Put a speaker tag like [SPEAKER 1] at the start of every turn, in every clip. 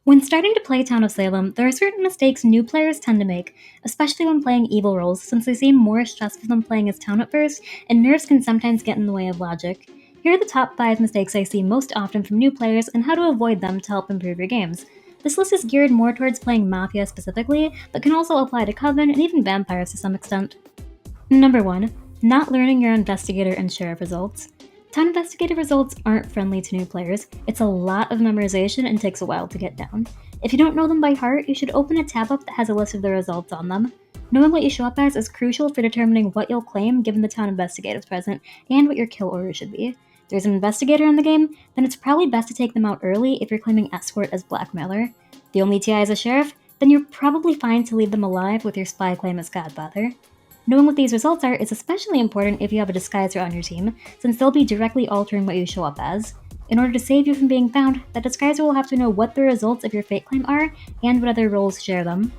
[SPEAKER 1] When starting to play Town of Salem, there are certain mistakes new players tend to make, especially when playing evil roles, since they seem more stressful than playing as Town at first, and nerves can sometimes get in the way of logic. Here are the top 5 mistakes I see most often from new players and how to avoid them to help improve your games. This list is geared more towards playing Mafia specifically, but can also apply to Coven and even Vampires to some extent. Number 1. Not learning your Investigator and Sheriff results. Town Investigator results aren't friendly to new players. It's a lot of memorization and takes a while to get down. If you don't know them by heart, you should open a tab up that has a list of the results on them. Knowing what you show up as is crucial for determining what you'll claim given the town investigatives present, and what your kill order should be. If there's an investigator in the game, then it's probably best to take them out early if you're claiming escort as blackmailer. The only TI is a sheriff, then you're probably fine to leave them alive with your spy claim as godfather. Knowing what these results are is especially important if you have a disguiser on your team, since they'll be directly altering what you show up as. In order to save you from being found, that disguiser will have to know what the results of your fake claim are and what other roles share them.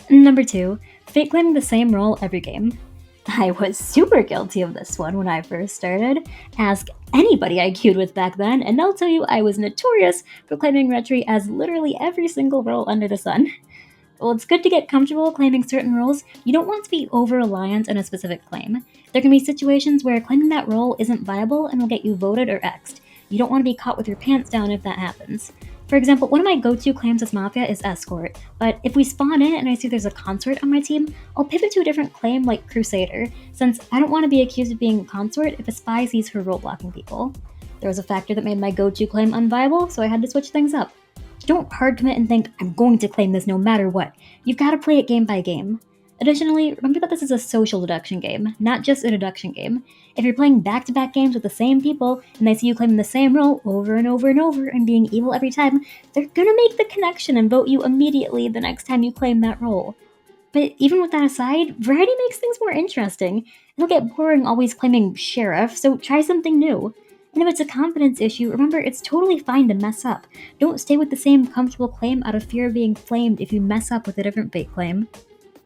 [SPEAKER 1] Number 2. Fake claiming the same role every game. I was super guilty of this one when I first started. Ask anybody I queued with back then, and they'll tell you I was notorious for claiming Retry as literally every single role under the sun. While it's good to get comfortable claiming certain roles, you don't want to be over-reliant on a specific claim. There can be situations where claiming that role isn't viable and will get you voted or X'd. You don't want to be caught with your pants down if that happens. For example, one of my go-to claims as Mafia is Escort, but if we spawn in and I see there's a consort on my team, I'll pivot to a different claim like Crusader, since I don't want to be accused of being a consort if a spy sees her role blocking people. There was a factor that made my go-to claim unviable, so I had to switch things up. Don't hard commit and think, I'm going to claim this no matter what. You've got to play it game by game. Additionally, remember that this is a social deduction game, not just a deduction game. If you're playing back-to-back games with the same people, and they see you claiming the same role over and over and over and being evil every time, they're gonna make the connection and vote you immediately the next time you claim that role. But even with that aside, variety makes things more interesting. It'll get boring always claiming sheriff, so try something new. And if it's a confidence issue, remember it's totally fine to mess up. Don't stay with the same comfortable claim out of fear of being flamed if you mess up with a different fake claim.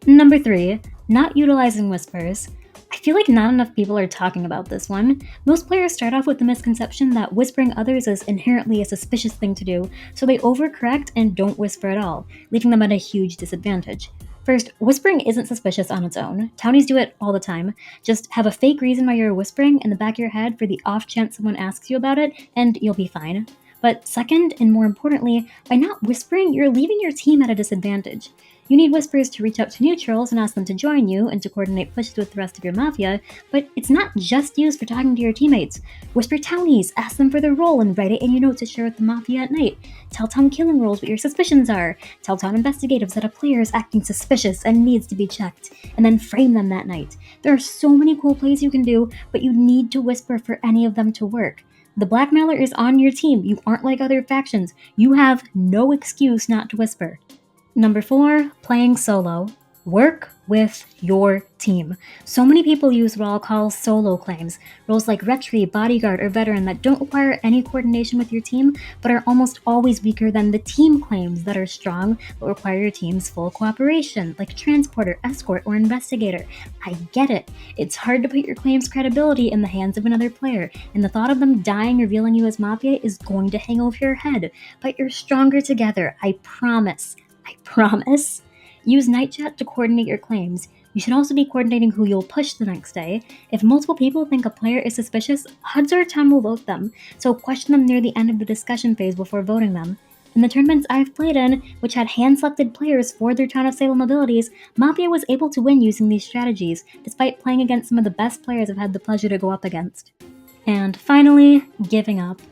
[SPEAKER 1] Number 3. Not utilizing whispers. I feel like not enough people are talking about this one. Most players start off with the misconception that whispering others is inherently a suspicious thing to do, so they overcorrect and don't whisper at all, leaving them at a huge disadvantage. First, whispering isn't suspicious on its own. Townies do it all the time. Just have a fake reason why you're whispering in the back of your head for the off chance someone asks you about it, and you'll be fine. But second, and more importantly, by not whispering, you're leaving your team at a disadvantage. You need whispers to reach out to neutrals and ask them to join you and to coordinate pushes with the rest of your Mafia, but it's not just used for talking to your teammates. Whisper townies, ask them for their role and write it in your notes to share with the Mafia at night. Tell town killing roles what your suspicions are. Tell town investigatives that a player is acting suspicious and needs to be checked, and then frame them that night. There are so many cool plays you can do, but you need to whisper for any of them to work. The blackmailer is on your team. You aren't like other factions. You have no excuse not to whisper. Number 4, playing solo. Work with your team. So many people use what I'll call solo claims, roles like Retry, Bodyguard, or Veteran that don't require any coordination with your team, but are almost always weaker than the team claims that are strong but require your team's full cooperation, like Transporter, Escort, or Investigator. I get it. It's hard to put your claim's credibility in the hands of another player, and the thought of them dying revealing you as Mafia is going to hang over your head, but you're stronger together, I promise. I promise. Use night chat to coordinate your claims. You should also be coordinating who you'll push the next day. If multiple people think a player is suspicious, odds are town will vote them, so question them near the end of the discussion phase before voting them. In the tournaments I've played in, which had hand-selected players for their Town of Salem abilities, Mafia was able to win using these strategies, despite playing against some of the best players I've had the pleasure to go up against. And finally, giving up.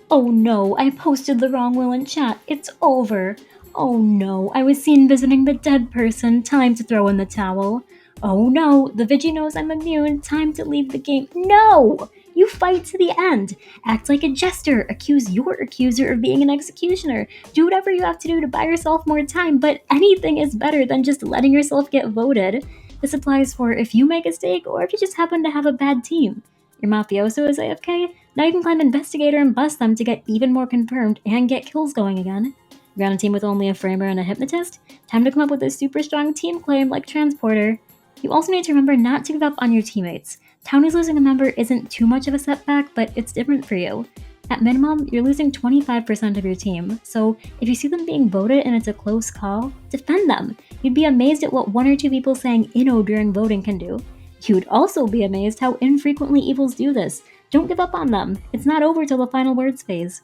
[SPEAKER 1] Oh no, I posted the wrong will in chat. It's over. Oh no, I was seen visiting the dead person. Time to throw in the towel. Oh no, the Vigi knows I'm immune. Time to leave the game. No! You fight to the end. Act like a jester. Accuse your accuser of being an executioner. Do whatever you have to do to buy yourself more time, but anything is better than just letting yourself get voted. This applies for if you make a mistake or if you just happen to have a bad team. Your mafioso is AFK? Now you can climb Investigator and bust them to get even more confirmed and get kills going again. You're on a team with only a framer and a hypnotist? Time to come up with a super strong team claim like Transporter. You also need to remember not to give up on your teammates. Townies losing a member isn't too much of a setback, but it's different for you. At minimum, you're losing 25% of your team, so if you see them being voted and it's a close call, defend them. You'd be amazed at what one or two people saying "inno" during voting can do. You'd also be amazed how infrequently evils do this. Don't give up on them. It's not over till the final words phase.